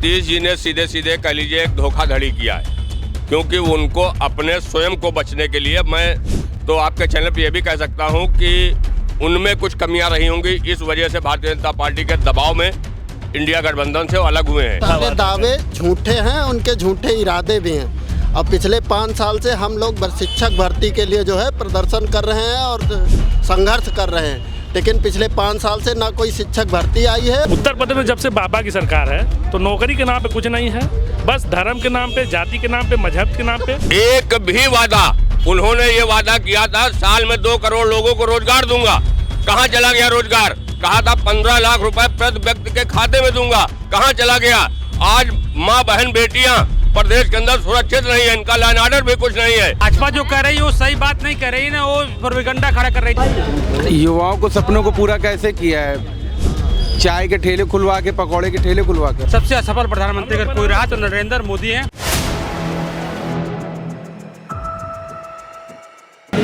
नीतीश जी ने सीधे सीधे कह लीजिए एक धोखाधड़ी किया है, क्योंकि उनको अपने स्वयं को बचने के लिए, मैं तो आपके चैनल पे ये भी कह सकता हूं कि उनमें कुछ कमियां रही होंगी, इस वजह से भारतीय जनता पार्टी के दबाव में इंडिया गठबंधन से वो अलग हुए हैं। सारे दावे झूठे हैं, उनके झूठे इरादे भी हैं। अब पिछले 5 साल से हम लोग शिक्षक भर्ती के लिए जो है प्रदर्शन कर रहे हैं और संघर्ष कर रहे हैं, लेकिन पिछले 5 साल से ना कोई शिक्षक भर्ती आई है। उत्तर प्रदेश में जब से बाबा की सरकार है तो नौकरी के नाम पे कुछ नहीं है, बस धर्म के नाम पे, जाति के नाम पे, मजहब के नाम पे। एक भी वादा, उन्होंने ये वादा किया था साल में 2 करोड़ लोगों को रोजगार दूंगा, कहाँ चला गया रोजगार? कहा था 15 लाख रुपए प्रति व्यक्ति के खाते में दूंगा, कहाँ चला गया? आज माँ बहन बेटियां प्रदेश के अंदर सुरक्षित नहीं है, इनका लॉ ऑर्डर भी कुछ नहीं है। भाजपा जो कर रही है वो सही बात नहीं कर रही है ना, वो प्रोपेगेंडा खड़ा कर रही है। युवाओं को सपनों को पूरा कैसे किया है? चाय के ठेले खुलवा के, पकौड़े के ठेले खुलवा के। सबसे असफल प्रधानमंत्री अगर कोई रहा तो नरेंद्र मोदी है।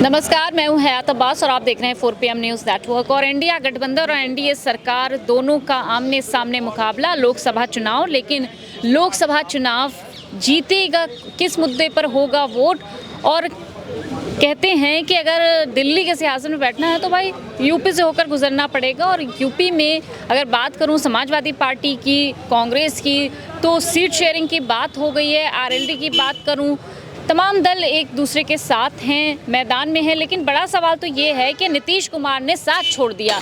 नमस्कार, मैं हूं हयात अब्बास और आप देख रहे हैं 4PM न्यूज़ नेटवर्क। और इंडिया गठबंधन और एनडीए सरकार दोनों का आमने सामने मुकाबला लोकसभा चुनाव, लेकिन लोकसभा चुनाव जीतेगा किस मुद्दे पर होगा वोट। और कहते हैं कि अगर दिल्ली के सियासत में बैठना है तो भाई यूपी से होकर गुजरना पड़ेगा। और यूपी में अगर बात करूं समाजवादी पार्टी की, कांग्रेस की, तो सीट शेयरिंग की बात हो गई है। आरएलडी की बात करूं, तमाम दल एक दूसरे के साथ हैं, मैदान में हैं। लेकिन बड़ा सवाल तो ये है कि नीतीश कुमार ने साथ छोड़ दिया,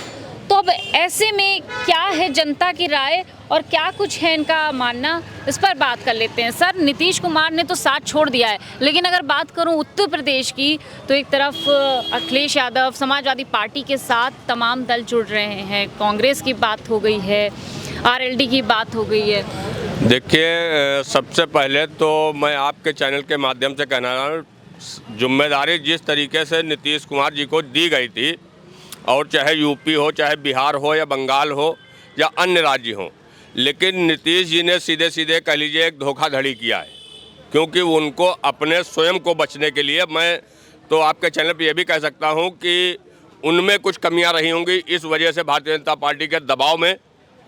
तो अब ऐसे में क्या है जनता की राय और क्या कुछ है इनका मानना, इस पर बात कर लेते हैं। सर, नीतीश कुमार ने तो साथ छोड़ दिया है, लेकिन अगर बात करूं उत्तर प्रदेश की तो एक तरफ अखिलेश यादव समाजवादी पार्टी के साथ तमाम दल जुड़ रहे हैं, कांग्रेस की बात हो गई है, आरएलडी की बात हो गई है। देखिए, सबसे पहले तो मैं आपके चैनल के माध्यम से कहना रहा हूँ, जिम्मेदारी जिस तरीके से नीतीश कुमार जी को दी गई थी, और चाहे यूपी हो, चाहे बिहार हो, या बंगाल हो, या अन्य राज्य हो, लेकिन नीतीश जी ने सीधे सीधे कह लीजिए एक धोखाधड़ी किया है, क्योंकि उनको अपने स्वयं को बचने के लिए, मैं तो आपके चैनल पर यह भी कह सकता हूँ कि उनमें कुछ कमियां रही होंगी, इस वजह से भारतीय जनता पार्टी के दबाव में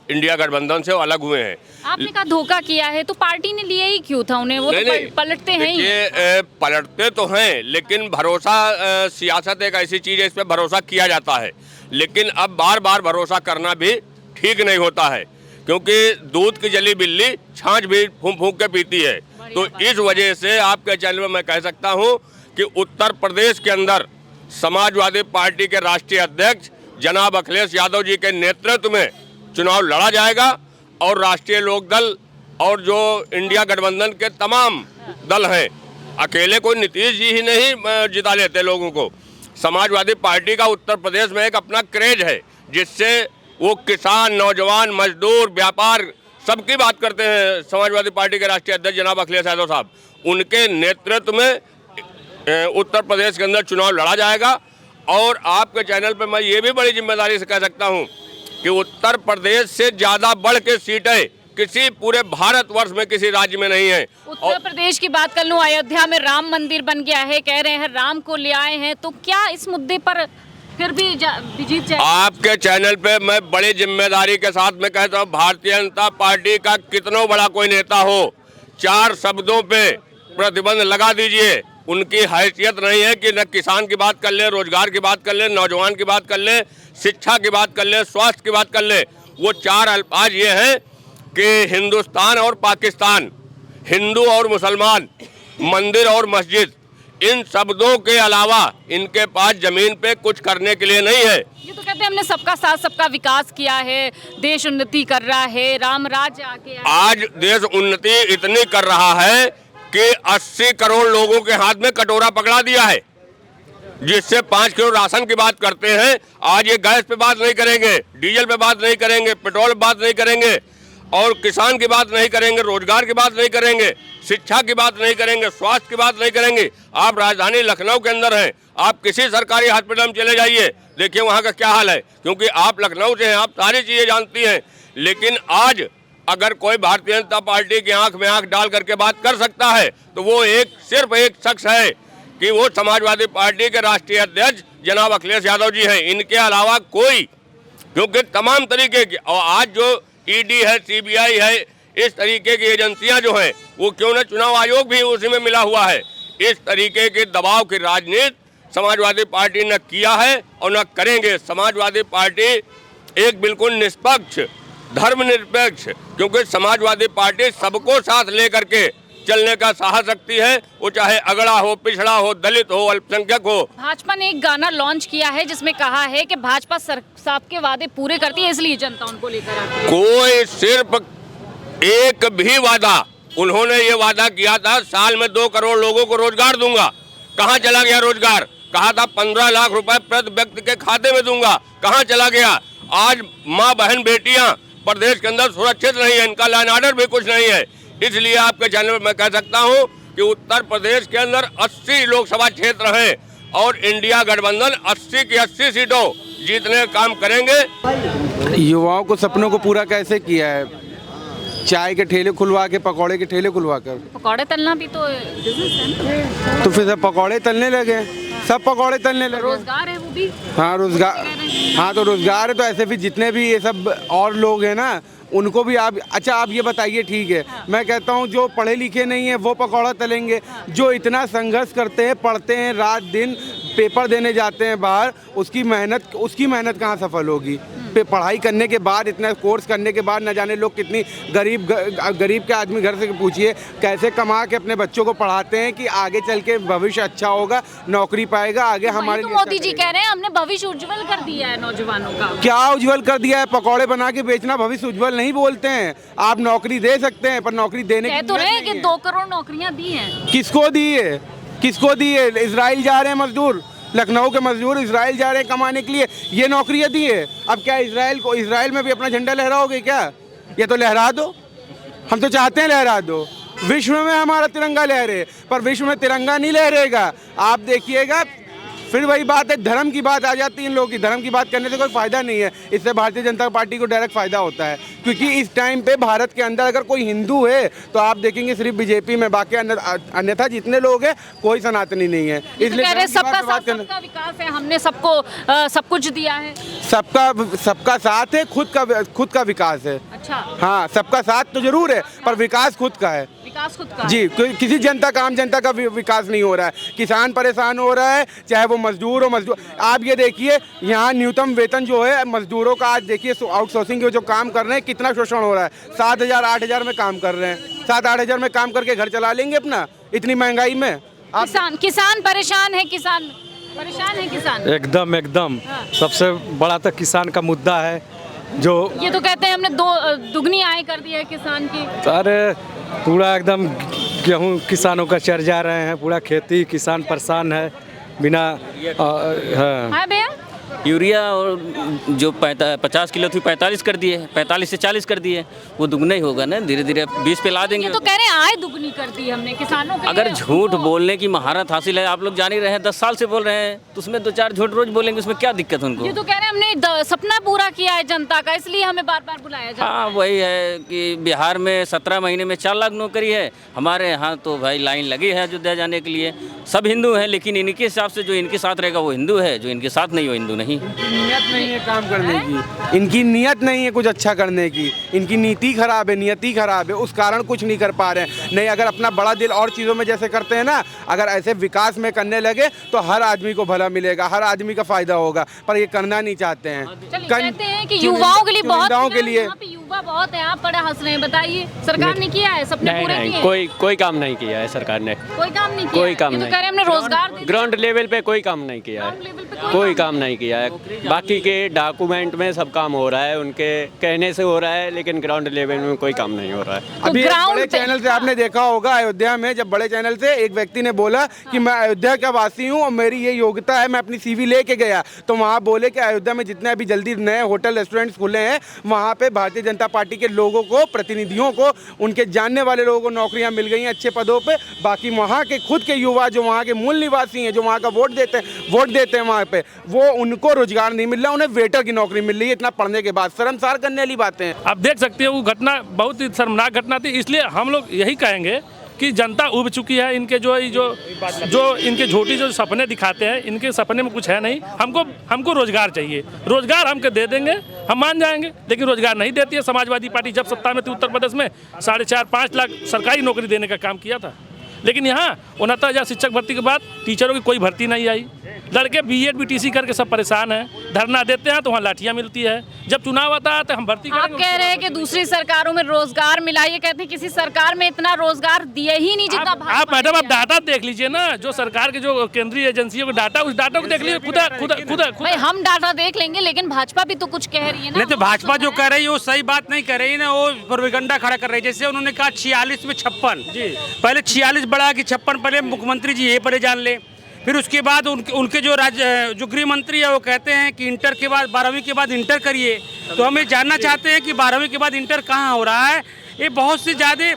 इंडिया गठबंधन से वो अलग हुए हैं। आपने कहा धोखा किया है, तो पार्टी ने लिया ही क्यों था उन्हें? वो तो पलटते हैं ही। पलटते तो हैं, लेकिन भरोसा, सियासत एक ऐसी चीज़ है, इस पर भरोसा किया जाता है, लेकिन अब बार बार भरोसा करना भी ठीक नहीं होता है, क्योंकि दूध की जली बिल्ली छाछ भी फूंक फूंक के पीती है। तो इस वजह से आपके चैनल में मैं कह सकता हूँ कि उत्तर प्रदेश के अंदर समाजवादी पार्टी के राष्ट्रीय अध्यक्ष जनाब अखिलेश यादव जी के नेतृत्व में चुनाव लड़ा जाएगा, और राष्ट्रीय लोकदल और जो इंडिया गठबंधन के तमाम दल हैं, अकेले कोई नीतीश जी ही नहीं जिता लेते लोगों को। समाजवादी पार्टी का उत्तर प्रदेश में एक अपना क्रेज है, जिससे वो किसान, नौजवान, मजदूर, व्यापार सबकी बात करते हैं। समाजवादी पार्टी के राष्ट्रीय अध्यक्ष जनाब अखिलेश यादव साहब, उनके नेतृत्व में उत्तर प्रदेश के अंदर चुनाव लड़ा जाएगा। और आपके चैनल पर मैं ये भी बड़ी जिम्मेदारी से कह सकता हूँ कि उत्तर प्रदेश से ज़्यादा बढ़ के सीटें किसी पूरे भारतवर्ष में किसी राज्य में नहीं है। उत्तर प्रदेश की बात कर लूं, अयोध्या में राम मंदिर बन गया है, कह रहे हैं राम को ले आए हैं, तो क्या इस मुद्दे पर फिर भी जीत जाए? आपके चैनल पे मैं बड़ी जिम्मेदारी के साथ में कहता हूँ, भारतीय जनता पार्टी का कितना बड़ा कोई नेता हो, 4 शब्दों पे प्रतिबंध लगा दीजिए, उनकी हैसियत नहीं है कि न किसान की बात कर ले, रोजगार की बात कर ले, नौजवान की बात कर ले, शिक्षा की बात कर ले, स्वास्थ्य की बात कर ले। वो 4 अल्फाज ये हैं कि हिंदुस्तान और पाकिस्तान, हिंदू और मुसलमान, मंदिर और मस्जिद, इन शब्दों के अलावा इनके पास जमीन पे कुछ करने के लिए नहीं है। ये तो कहते हैं हमने सबका साथ सबका विकास किया है, देश उन्नति कर रहा है, राम राज्य आके आज देश उन्नति इतनी कर रहा है कि 80 करोड़ लोगों के हाथ में कटोरा पकड़ा दिया है, जिससे 5 किलो राशन की बात करते हैं। आज ये गैस पे बात नहीं करेंगे, डीजल पे बात नहीं करेंगे, पेट्रोल पे बात नहीं करेंगे, और किसान की बात नहीं करेंगे, रोजगार की बात नहीं करेंगे, शिक्षा की बात नहीं करेंगे, स्वास्थ्य की बात नहीं करेंगे। आप राजधानी लखनऊ के अंदर हैं, आप किसी सरकारी हॉस्पिटल में चले जाइए, देखिए वहाँ का क्या हाल है, क्योंकि आप लखनऊ से हैं, आप सारी चीज़ें जानती हैं। लेकिन आज अगर कोई भारतीय जनता पार्टी की आंख में आंख डाल करके बात कर सकता है, तो वो सिर्फ एक शख्स है कि वो समाजवादी पार्टी के राष्ट्रीय अध्यक्ष जनाब अखिलेश यादव जी हैं, इनके अलावा कोई। क्योंकि तमाम तरीके की, और आज जो ईडी है, सीबीआई है, इस तरीके की एजेंसियां जो हैं वो क्यों न चुनाव आयोग भी उसी में मिला हुआ है। इस तरीके के दबाव की राजनीति समाजवादी पार्टी न किया है और न करेंगे। समाजवादी पार्टी एक बिल्कुल निष्पक्ष, धर्मनिरपेक्ष, क्योंकि समाजवादी पार्टी सबको साथ लेकर के चलने का साहस रखती है, वो चाहे अगड़ा हो, पिछड़ा हो, दलित हो, अल्पसंख्यक हो। भाजपा ने एक गाना लॉन्च किया है जिसमें कहा है कि भाजपा सबके वादे पूरे करती है, इसलिए जनता उनको लेकर आती है। कोई सिर्फ एक भी वादा, उन्होंने ये वादा किया था साल में 2 करोड़ लोगों को रोजगार दूंगा, कहाँ चला गया रोजगार? कहा था 15 लाख रुपए प्रति व्यक्ति के खाते में दूंगा, कहाँ चला गया? आज माँ बहन बेटियां प्रदेश के अंदर सुरक्षित नहीं है, इनका लॉ एंड ऑर्डर भी कुछ नहीं है। इसलिए आपके चैनल में मैं कह सकता हूं कि उत्तर प्रदेश के अंदर 80 लोकसभा क्षेत्र हैं और इंडिया गठबंधन 80 की 80 सीटों जीतने का काम करेंगे। युवाओं को सपनों को पूरा कैसे किया है? चाय के ठेले खुलवा के, पकौड़े के ठेले खुलवा कर। पकौड़े तलना भी तो बिजनेस है ना? तो फिर सब पकौड़े तलने लगे, सब पकौड़े तलने लगे। रोजगार है वो भी। हाँ रोजगार, हाँ तो रोजगार है। तो ऐसे भी जितने भी ये सब और लोग हैं ना, उनको भी आप, अच्छा आप ये बताइए, ठीक है मैं कहता हूँ जो पढ़े लिखे नहीं है वो पकौड़ा तलेंगे, जो इतना संघर्ष करते हैं, पढ़ते हैं, रात दिन पेपर देने जाते हैं बाहर, उसकी मेहनत कहाँ सफल होगी? पढ़ाई करने के बाद, इतना कोर्स करने के बाद, न जाने लोग कितनी गरीब के आदमी घर से पूछिए कैसे कमा के अपने बच्चों को पढ़ाते हैं कि आगे चल के भविष्य अच्छा होगा, नौकरी पाएगा आगे हमारे। तो मोदी जी कह रहे हैं हमने भविष्य उज्जवल कर दिया है नौजवानों का। क्या उज्जवल कर दिया है? पकौड़े बना के बेचना भविष्य उज्जवल नहीं बोलते हैं। आप नौकरी दे सकते हैं पर नौकरी देने कह तो रहे हैं कि 2 करोड़ नौकरियां दी हैं। किसको दी है? किसको दी है? इजराइल जा रहे हैं मजदूर, लखनऊ के मजदूर इजराइल जा रहे हैं कमाने के लिए, ये नौकरियां दी है। अब क्या इजराइल में भी अपना झंडा लहराओगे क्या? ये तो लहरा दो, हम तो चाहते हैं लहरा दो। विश्व में हमारा तिरंगा लहरे, पर विश्व में तिरंगा नहीं लहरेगा। आप देखिएगा फिर वही बात है, धर्म की बात आ जाती है इन लोगों की। धर्म की बात करने से कोई फायदा नहीं है, इससे भारतीय जनता पार्टी को डायरेक्ट फायदा होता है, क्योंकि इस टाइम पे भारत के अंदर अगर कोई हिंदू है तो आप देखेंगे सिर्फ बीजेपी में, बाकी अन्यथा जितने लोग हैं कोई सनातनी नहीं है। इसलिए सबका विकास है, हमने सबको सब कुछ दिया है। सबका साथ है, खुद का विकास है। अच्छा हाँ, सबका साथ तो जरूर है पर विकास खुद का है। विकास खुद का जी, किसी जनता का, आम जनता का विकास नहीं हो रहा है। किसान परेशान हो रहा है, चाहे वो मजदूर हो। आप ये देखिए यहाँ न्यूनतम वेतन जो है मजदूरों का, आज देखिए आउटसोर्सिंग के जो काम कर रहे हैं कितना शोषण हो रहा है। 7,000 8,000 में काम कर रहे हैं, 7-8 हज़ार में काम करके घर चला लेंगे अपना, इतनी महंगाई में। किसान परेशान है, किसान एकदम सबसे बड़ा तो किसान का मुद्दा है। जो ये तो कहते हैं हमने दुगनी आय कर दी है किसान की। अरे पूरा एकदम गेहूँ किसानों का चर जा रहे हैं, पूरा खेती किसान परेशान है बिना। हाँ भैया, यूरिया और जो 50 किलो थी 45 कर दिए, 45 से 40 कर दिए, वो दुगना ही होगा ना, धीरे धीरे 20 पे ला देंगे। ये तो कह रहे हैं आय दुगनी कर दी हमने किसानों के। अगर झूठ बोलने की महारत हासिल है, आप लोग जान ही रहे हैं, 10 साल से बोल रहे हैं, तो उसमें 2-4 झूठ रोज बोलेंगे, उसमें क्या दिक्कत उनको? ये तो कह रहे हैं हमने सपना पूरा किया है जनता का, इसलिए हमें बार बार बुलाया जाता है। हाँ वही है कि बिहार में 17 महीने में 4 लाख नौकरी है, हमारे यहाँ तो भाई लाइन लगी है अयोध्या जाने के लिए। सब हिंदू हैं, लेकिन इनके हिसाब से जो इनके साथ रहेगा वो हिंदू है, जो इनके साथ नहीं वो हिंदू नहीं। नियत नहीं है काम करने की, इनकी नियत नहीं है कुछ अच्छा करने की, इनकी नीति खराब है, नियति खराब है, उस कारण कुछ नहीं कर पा रहे हैं। नहीं, अगर अपना बड़ा दिल और चीज़ों में जैसे करते हैं ना, अगर ऐसे विकास में करने लगे तो हर आदमी को भला मिलेगा, हर आदमी का फायदा होगा, पर ये करना नहीं चाहते हैं। कहते हैं कि युवाओं के लिए बहुत, यहाँ पे युवा बहुत है, आप बड़ा हंस रहे हैं, बताइए सरकार ने किया है, सपने पूरे किए? कोई काम नहीं किया है सरकार ने, कोई काम नहीं किया, कोई काम नहीं। कह रहे हमने रोजगार ग्राउंड लेवल पे कोई काम नहीं किया है, कोई काम नहीं किया है। बाकी के डॉक्यूमेंट में सब काम हो रहा है, उनके कहने से हो रहा है, लेकिन ग्राउंड लेवल में कोई काम नहीं हो रहा है। अभी बड़े चैनल से आपने देखा होगा, अयोध्या में जब बड़े चैनल से एक व्यक्ति ने बोला कि मैं अयोध्या का वासी हूँ और मेरी ये योग्यता है, मैं अपनी CV लेके गया, तो वहाँ बोले कि अयोध्या में जितने अभी जल्दी नए होटल रेस्टोरेंट्स खुले हैं, वहाँ पे भारतीय जनता पार्टी के लोगों को, प्रतिनिधियों को, उनके जानने वाले लोगों को नौकरियाँ मिल गई हैं अच्छे पदों पे। बाकी वहाँ के खुद के युवा जो वहाँ के मूल निवासी हैं, जो वहाँ का वोट देते हैं वहाँ पे, वो उनको रोजगार नहीं मिल रहा, उन्हें वेटर की नौकरी मिल रही है इतना पढ़ने के बाद। शर्मसार करने वाली बातें हैं। आप देख सकते हैं वो घटना बहुत ही शर्मनाक घटना थी, इसलिए हम लोग यही कहेंगे कि जनता उब चुकी है। इनके जो इनके झूठी जो सपने दिखाते हैं, इनके सपने में कुछ है नहीं। हमको रोजगार चाहिए, रोजगार हमको दे देंगे, हम मान जाएंगे, लेकिन रोजगार नहीं देती है। समाजवादी पार्टी जब सत्ता में थी उत्तर प्रदेश में 4.5-5 लाख सरकारी नौकरी देने का काम किया था, लेकिन यहाँ 69,000 शिक्षक भर्ती के बाद टीचरों की कोई भर्ती नहीं आई। लड़के बीएड बीटीसी करके सब परेशान हैं, धरना देते हैं तो वहाँ लाठियाँ मिलती है। जब चुनाव आता है तो हम भर्ती करेंगे। आप कह रहे हैं कि दूसरी सरकारों में रोजगार मिला, ये कहते हैं किसी सरकार में इतना रोजगार दिए ही नहीं जितना आप मैडम आप डाटा देख लीजिए ना, जो सरकार के जो केंद्रीय एजेंसियों का डाटा, उस डाटा को देख लीजिए खुद। भाई हम डाटा देख लेंगे, लेकिन भाजपा भी तो कुछ कह रही है ना। नहीं तो भाजपा जो कह रही है वो सही बात नहीं कर रही है ना, वो प्रोपेगेंडा खड़ा कर रही है। जैसे उन्होंने कहा 46 में 56, पहले 46 बढ़ा कि 56, पहले मुख्यमंत्री जी ये पहले जान ले। फिर उसके बाद उनके जो गृह मंत्री है वो कहते हैं कि इंटर के बाद 12वीं के बाद इंटर करिए। तो हम ये जानना चाहते हैं कि 12वीं के बाद इंटर कहाँ हो रहा है। ये बहुत से ज़्यादा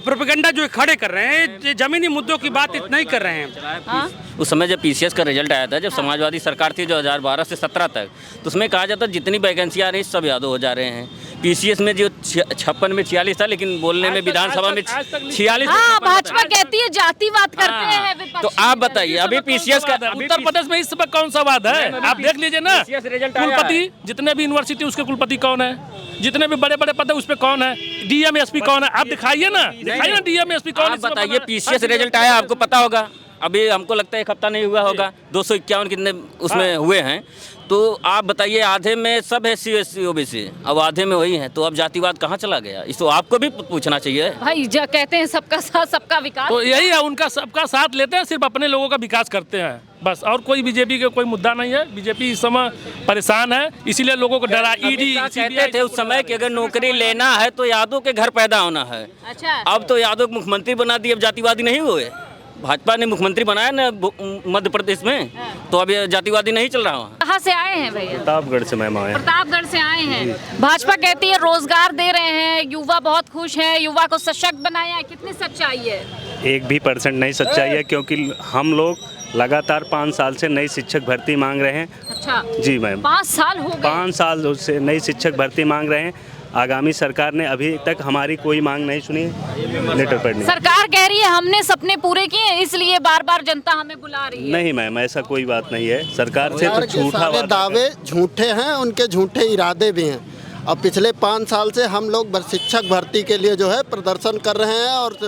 प्रोपेगेंडा जो खड़े कर रहे हैं, जमीनी मुद्दों की बात इतना ही कर रहे हैं। उस समय जब पीसीएस का रिजल्ट आया था, जब समाजवादी सरकार थी 2012 से 17 तक, तो उसमें कहा जाता जितनी वैकेंसी आ रही है सब यादव हो जा रहे हैं। पीसीएस में जो 56 में 46 था, लेकिन बोलने में विधानसभा में 46। हाँ, भाजपा कहती है जातिवाद करते हैं। तो आप बताइए, अभी पीसीएस का उत्तर प्रदेश में इस समय कौन सा वाद है? आप देख लीजिए ना, कुलपति जितने भी यूनिवर्सिटी उसके कुलपति कौन है, जितने भी बड़े बड़े पद है उस पे कौन है, डीएम एसपी कौन है, आप दिखाइए ना डीएम एसपी कौन है। बताइए, पीसीएस रिजल्ट आया, आपको पता होगा। अभी हमको लगता है 1 हफ्ता नहीं हुआ होगा, 251 कितने उसमें हुए हैं। तो आप बताइए, आधे में सब है SC OBC, अब आधे में वही है, तो अब जातिवाद कहाँ चला गया? इसको आपको भी पूछना चाहिए भाई। कहते हैं सबका साथ सबका विकास, तो यही है, उनका सबका साथ लेते हैं, सिर्फ अपने लोगों का विकास करते हैं बस। और कोई बीजेपी का कोई मुद्दा नहीं है। बीजेपी इस समय परेशान है, इसीलिए लोगों को डरा। ईडी कहते थे उस समय कि अगर नौकरी लेना है तो यादव के घर पैदा होना है। अच्छा, अब तो यादव मुख्यमंत्री बना दिए, अब जातिवादी नहीं हुए। भाजपा ने मुख्यमंत्री बनाया ना मध्य प्रदेश में, तो अब ये जातिवादी नहीं चल रहा। कहाँ से आए हैं भैया? प्रतापगढ़ से मैम आए। प्रतापगढ़ से आए हैं। भाजपा कहती है रोजगार दे रहे हैं, युवा बहुत खुश है, युवा को सशक्त बनाया है। कितनी सच्चाई है? 1% नहीं सच्चाई है, क्योंकि हम लोग लगातार 5 साल से नई शिक्षक भर्ती मांग रहे हैं। अच्छा जी मैम, 5 साल हो गए। 5 साल से नई शिक्षक भर्ती मांग रहे हैं। आगामी सरकार ने अभी तक हमारी कोई मांग नहीं सुनी, लेटर पढ़ने। सरकार कह रही है हमने सपने पूरे किए, इसलिए बार बार जनता हमें बुला रही है। नहीं मैम, ऐसा कोई बात नहीं है। सरकार से तो झूठा दावे झूठे हैं, उनके झूठे इरादे भी हैं। अब पिछले 5 साल से हम लोग शिक्षक भर्ती के लिए जो है प्रदर्शन कर रहे हैं और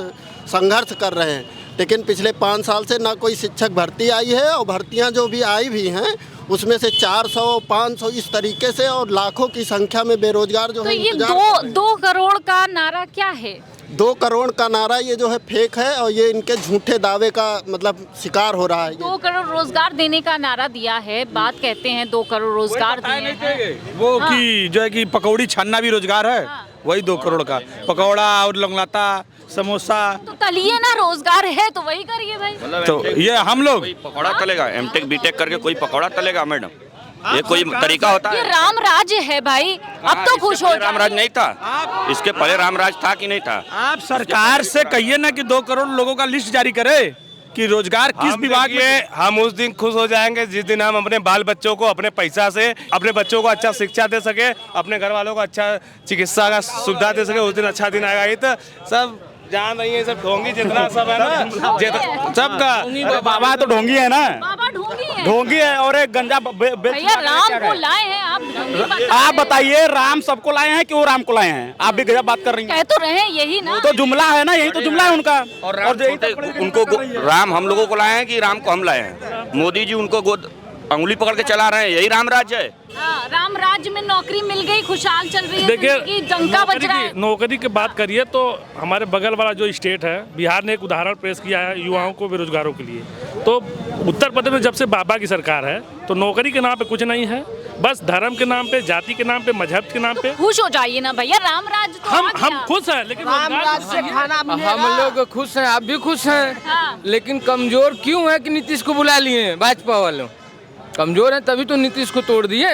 संघर्ष कर रहे हैं, लेकिन पिछले 5 साल से ना कोई शिक्षक भर्ती आई है, और भर्तियां जो भी आई भी हैं उसमें से 400, 500 इस तरीके से, और लाखों की संख्या में बेरोजगार जो तो है। ये 2 करोड़ का नारा क्या है? 2 करोड़ का नारा ये जो है फेक है, और ये इनके झूठे दावे का मतलब शिकार हो रहा है। 2 करोड़ रोजगार देने का नारा दिया है, बात कहते हैं 2 करोड़ रोजगार दिए हैं। वो कि जो है कि पकौड़ी छानना भी रोजगार है, वही 2 करोड़ का पकौड़ा और लंगलाता समोसा। तो तलिए ना, रोजगार है तो वही करिए भाई। तो ये हम लोग पकौड़ा तलेगा, एमटेक बीटेक करके कोई पकौड़ा तलेगा मैडम? ये कोई तरीका होता ये है? राम राज्य है भाई, अब तो खुश हो। रामराज नहीं था, इसके पहले रामराज था कि नहीं था? आप सरकार से कहिए ना कि 2 करोड़ लोगों का लिस्ट जारी करे कि रोजगार किस विभाग में। हम उस दिन खुश हो जाएंगे जिस दिन हम अपने बाल बच्चों को अपने पैसा से अपने बच्चों को अच्छा शिक्षा दे सके, अपने घर वालों को अच्छा चिकित्सा का सुविधा दे सके। उस दिन अच्छा दिन आएगा। ये तो सब जान रही है, सब ढोंगी जितना सब है ना, सबका बाबा तो ढोंगी है ना, बाबा ढोंगी है। और एक गंजा भैया राम को लाए हैं आप, आप बताइए राम सबको लाए हैं कि वो राम को लाए हैं? आप भी गजब बात कर रही हैं। कह तो रहे हैं यही ना, तो जुमला है ना, यही तो जुमला है उनका। और उनको राम हम लोगों को लाए हैं कि राम को हम लाए हैं? मोदी जी उनको गोद अंगुली पकड़ के चला रहे हैं, यही राम राज्य है। राम राज्य में नौकरी मिल गई, खुशहाल चल रही है, देखिए डंका बज रहा है। नौकरी की बात करिए तो हमारे बगल वाला जो स्टेट है बिहार ने एक उदाहरण पेश किया है युवाओं को, बेरोजगारों के लिए। तो उत्तर प्रदेश में जब से बाबा की सरकार है तो नौकरी के नाम पे कुछ नहीं है, बस धर्म के नाम पे, जाति के नाम पे, मजहब के नाम पे। खुश हो जाइए ना भैया, राम राज्य तो हम खुश हैं, लेकिन हम लोग खुश हैं, आप भी खुश हैं। लेकिन कमजोर क्यों है कि नीतीश को बुला लिए भाजपा वालों? कमजोर है तभी तो नीतीश को तोड़ दिए।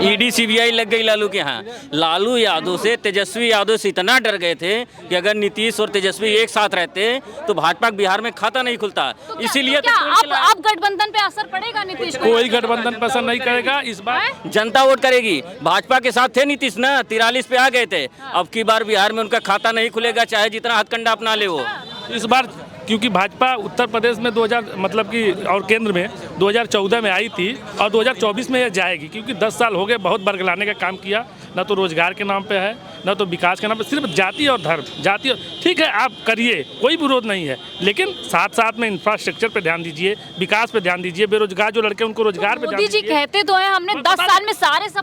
ईडी सीबीआई लग गई लालू के यहाँ। लालू यादव से तेजस्वी यादव से इतना डर गए थे कि अगर नीतीश और तेजस्वी एक साथ रहते तो भाजपा बिहार में खाता नहीं खुलता। इसीलिए अब गठबंधन पे असर पड़ेगा नीतीश को? कोई गठबंधन पे असर नहीं करेगा इस बार। जनता वोट करेगी। भाजपा के साथ थे नीतीश ना, 43 पे आ गए थे। अब की बार बिहार में उनका खाता नहीं खुलेगा, चाहे जितना हथकंडा अपना ले वो। इस बार क्योंकि भाजपा उत्तर प्रदेश में 2000 मतलब कि और केंद्र में 2014 में आई थी और 2024 में यह जाएगी, क्योंकि 10 साल हो गए बहुत बरगलाने का काम किया। न तो रोजगार के नाम पे है, न तो विकास के नाम पे, सिर्फ जाति और धर्म। जाति ठीक है आप करिए, कोई विरोध नहीं है, लेकिन साथ साथ में इंफ्रास्ट्रक्चर पे ध्यान दीजिए, विकास पे ध्यान दीजिए। बेरोजगार जो लड़के उनको रोजगार पे ध्यान दीजिए। मोदी जी कहते तो हैं हमने 10 साल में सारे सब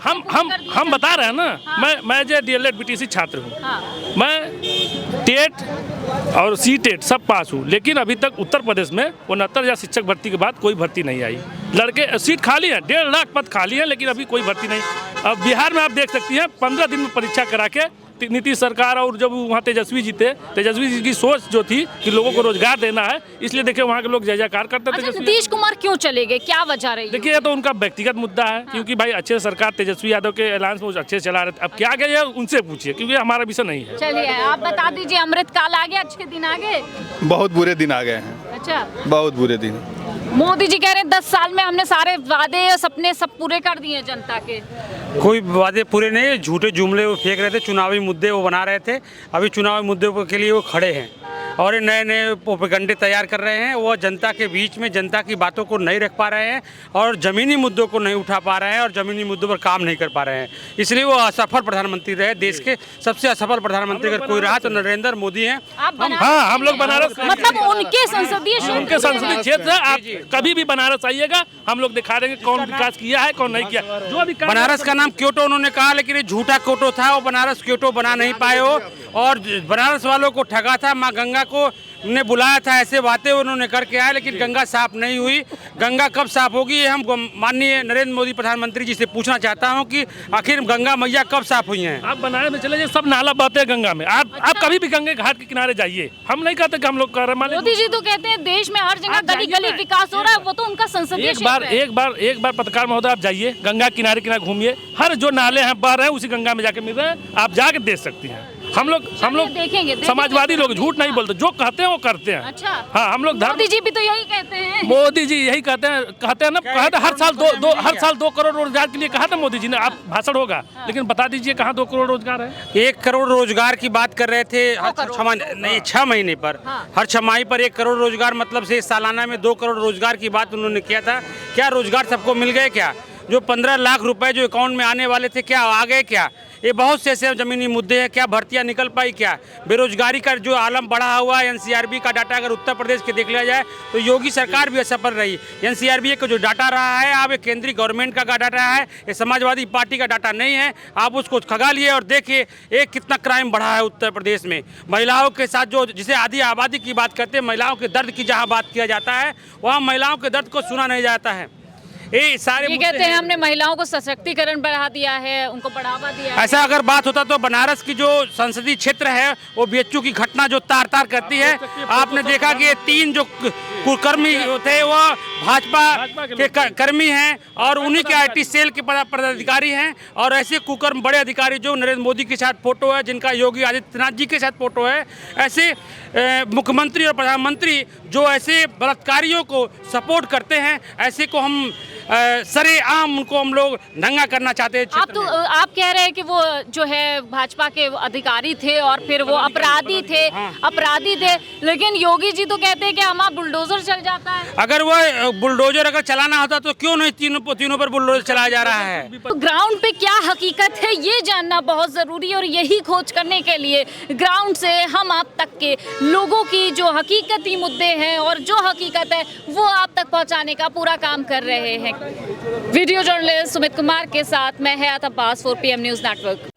हम बता रहे हैं ना। मैं जो DLED BTC छात्र हूँ, मैं टेट और CTET सब पास हूँ, लेकिन अभी तक उत्तर प्रदेश में 69,000 शिक्षक भर्ती के बाद कोई भर्ती नहीं आई। लड़के सीट खाली है, 1.5 लाख पद खाली है, लेकिन अभी कोई भर्ती नहीं। अब बिहार में आप देख सकती हैं 15 दिन में परीक्षा करा के नीतीश सरकार, और जब वहाँ तेजस्वी जी थे, तेजस्वी जी की सोच जो थी कि लोगों को रोजगार देना है, इसलिए देखिए वहाँ के लोग जय जयकार करते थे। नीतीश कुमार क्यों चले गए, क्या वजह रही? देखिए ये तो उनका व्यक्तिगत मुद्दा है, क्योंकि भाई अच्छे सरकार तेजस्वी यादव के अलायंस में अच्छे से चला रहे थे। अब क्या गए उनसे पूछिए, क्योंकि हमारा विषय नहीं है। चलिए आप बता दीजिए, अमृतकाल आ गया, अच्छे दिन आ गए? बहुत बुरे दिन आ गए हैं। अच्छा, बहुत बुरे दिन। मोदी जी कह रहे हैं 10 साल में हमने सारे वादे और सपने सब पूरे कर दिए जनता के। कोई वादे पूरे नहीं, झूठे जुमले वो फेंक रहे थे, चुनावी मुद्दे वो बना रहे थे। अभी चुनावी मुद्दे के लिए वो खड़े हैं और नए नए प्रोपेगेंडे तैयार कर रहे हैं। वो जनता के बीच में जनता की बातों को नहीं रख पा रहे हैं और ज़मीनी मुद्दों को नहीं उठा पा रहे हैं और ज़मीनी मुद्दों पर काम नहीं कर पा रहे हैं। इसलिए वो असफल प्रधानमंत्री रहे। देश के सबसे असफल प्रधानमंत्री अगर कोई रहा तो नरेंद्र मोदी हैं। हम लोग बनारस, मतलब उनके संसदीय क्षेत्र, आप कभी भी बनारस आइएगा, हम लोग दिखा देंगे कौन विकास किया है कौन नहीं किया। जो अभी बनारस का नाम क्योटो उन्होंने कहा, लेकिन ये झूठा क्योटो था। वो बनारस क्योटो बना नहीं पाए हो और बनारस वालों को ठगा था। माँ गंगा को ने बुलाया था, ऐसे बातें उन्होंने करके आए, लेकिन गंगा साफ नहीं हुई। गंगा कब साफ होगी ये हम माननीय नरेंद्र मोदी प्रधानमंत्री जी से पूछना चाहता हूं कि आखिर गंगा मैया कब साफ हुई हैं। आप बनारस में चले जाइए, सब नाला बहते हैं गंगा में। आप कभी भी गंगा घाट के किनारे जाइए। हम नहीं कहते कि हम लोग कर रहे हैं। मोदी जी तो कहते हैं देश में हर जगह गली गली विकास हो रहा है, वो तो उनका संसदीय क्षेत्र है। एक बार पत्रकार महोदय आप जाइए, गंगा किनारे किनारे घूमिए, हर जो नाले हैं बह रहे हैं उसी गंगा में जाके मिल रहे हैं, आप जाके देख सकती हैं। हम लोग देखेंगे, समाजवादी लोग झूठ नहीं बोलते, जो कहते हैं वो करते हैं। अच्छा, हाँ, हम लोग मोदी जी भी तो यही कहते हैं। मोदी जी यही कहते हैं ना, कहते हर साल 2 करोड़ रोजगार के लिए कहा था मोदी जी ने। आप भाषण होगा, लेकिन बता दीजिए कहाँ 2 करोड़ रोजगार है? 1 करोड़ रोजगार की बात कर रहे थे 6 महीने पर। हर छमाही पर 1 करोड़ रोजगार, मतलब से सालाना में 2 करोड़ रोजगार की बात उन्होंने किया था। क्या रोजगार सबको मिल गए? क्या जो 15 लाख रुपए जो अकाउंट में आने वाले थे क्या आ गए? क्या ये बहुत से ऐसे ज़मीनी मुद्दे हैं। क्या भर्तियां निकल पाई? क्या बेरोजगारी का जो आलम बढ़ा हुआ है, NCRB का डाटा अगर उत्तर प्रदेश के देख लिया जाए तो योगी सरकार भी असफल रही। NCRB का जो डाटा रहा है, आप एक केंद्रीय गवर्नमेंट का डाटा है, ये समाजवादी पार्टी का डाटा नहीं है। आप उसको खगा लिए और देखिए एक कितना क्राइम बढ़ा है उत्तर प्रदेश में। महिलाओं के साथ जो जिसे आधी आबादी की बात करते हैं, महिलाओं के दर्द की जहाँ बात किया जाता है, वहाँ महिलाओं के दर्द को सुना नहीं जाता है। ये कहते हैं हमने महिलाओं को सशक्तिकरण बढ़ा दिया है, उनको बढ़ावा दिया है। ऐसा अगर बात होता तो बनारस की जो संसदीय क्षेत्र है वो BHU की घटना जो तार तार करती है। आपने देखा कि ये 3 जो कुकर्मी थे वो भाजपा के कर्मी हैं और उन्हीं के IT सेल के पदाधिकारी हैं। और ऐसे कुकर्म बड़े अधिकारी जो नरेंद्र मोदी के साथ फोटो है, जिनका योगी आदित्यनाथ जी के साथ फोटो है, ऐसे मुख्यमंत्री और प्रधानमंत्री जो ऐसे बलात्कारियों को सपोर्ट करते हैं, ऐसे को हम सरेआम उनको हम लोग दंगा करना चाहते हैं। आप कह रहे हैं कि वो जो है भाजपा के अधिकारी थे और फिर वो अपराधी थे, अपराधी थे, लेकिन योगी जी तो कहते हैं कि हमारा बुलडोजर चल जाता है। अगर वो बुलडोजर अगर चलाना होता तो क्यों नहीं तीनों पर बुलडोजर चलाया जा रहा है? तो ग्राउंड पे क्या हकीकत है ये जानना बहुत जरूरी है और यही खोज करने के लिए ग्राउंड से हम आप तक के लोगों की जो हकीकती मुद्दे हैं और जो हकीकत है वो आप तक पहुंचाने का पूरा काम कर रहे हैं। वीडियो जर्नलिस्ट सुमित कुमार के साथ मैं हयात अब्बास, 4PM न्यूज़ नेटवर्क।